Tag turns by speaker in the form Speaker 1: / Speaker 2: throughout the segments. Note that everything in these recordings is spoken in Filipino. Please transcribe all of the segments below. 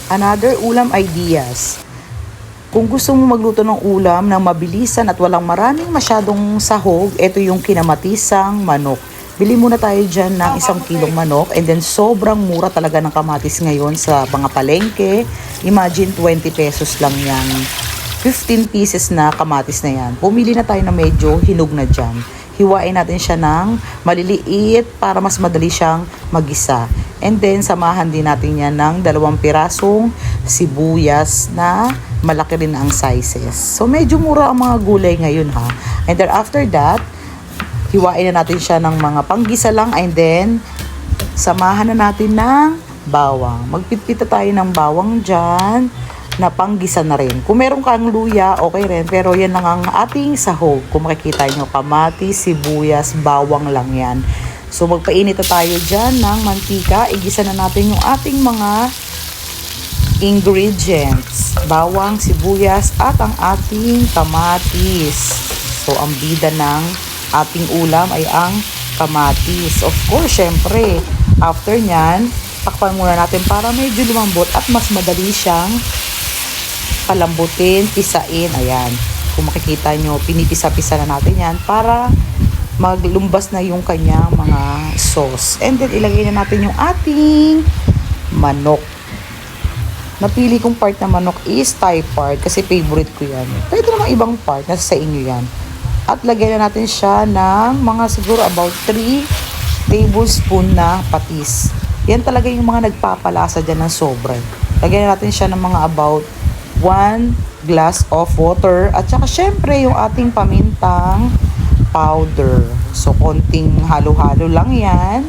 Speaker 1: Another ulam ideas. Kung gusto mo magluto ng ulam na mabilisan at walang maraming masyadong sahog, ito yung kinamatisang manok. Bili muna tayo dyan ng 1 kilong manok, and then sobrang mura talaga ng kamatis ngayon sa mga palengke. Imagine 20 pesos lang yan. 15 pieces na kamatis na yan. Pumili na tayo na medyo hinog na dyan. Hiwain natin siya ng maliliit para mas madali siyang magisa. And then, samahan din natin yan ng 2 pirasong sibuyas na malaki rin ang sizes. So, medyo mura ang mga gulay ngayon ha. And then, after that, hiwain na natin siya ng mga panggisa lang. And then, samahan na natin ng bawang. Magpitpita tayo ng bawang dyan na panggisa na rin. Kung meron kang luya, okay rin. Pero yan lang ang ating sahog. Kung makikita nyo, kamatis, sibuyas, bawang lang yan. So, magpainit na tayo dyan ng mantika. Igisa na natin yung ating mga ingredients. Bawang, sibuyas, at ang ating kamatis. So, ang bida ng ating ulam ay ang kamatis. Of course, syempre, after nyan, takpan muna natin para medyo lumambot at mas madali siyang palambutin, pisain. Ayan. Kung makikita nyo, pinipisa-pisa na natin yan para maglumbas na yung kanyang mga sauce. And then, ilagay na natin yung ating manok. Napili kong part na manok is thigh part kasi favorite ko yan. Pwede naman ibang part, nasa sa inyo yan. At lagyan na natin siya ng mga siguro about 3 tablespoon na patis. Yan talaga yung mga nagpapalasa dyan ng sobra. Lagyan na natin siya ng mga about 1 glass of water. At saka syempre yung ating pamintang powder. So, konting halo-halo lang yan.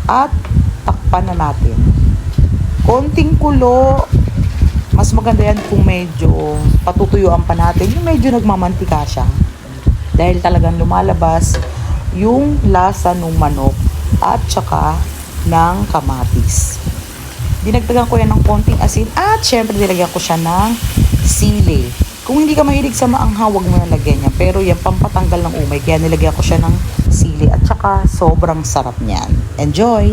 Speaker 1: At takpan na natin. Konting kulo. Mas maganda yan kung medyo patutuyuan pa natin. Yung medyo nagmamantika siya. Dahil talagang lumalabas yung lasa ng manok at saka ng kamatis. Dinagdagan ko yan ng konting asin at syempre nilagyan ko siya ng sili. Kung hindi ka mahilig sa maanghang, huwag mo na lagyan niya. Pero yan, pampatanggal ng umay. Kaya nilagyan ko siya ng sili at saka sobrang sarap niyan. Enjoy!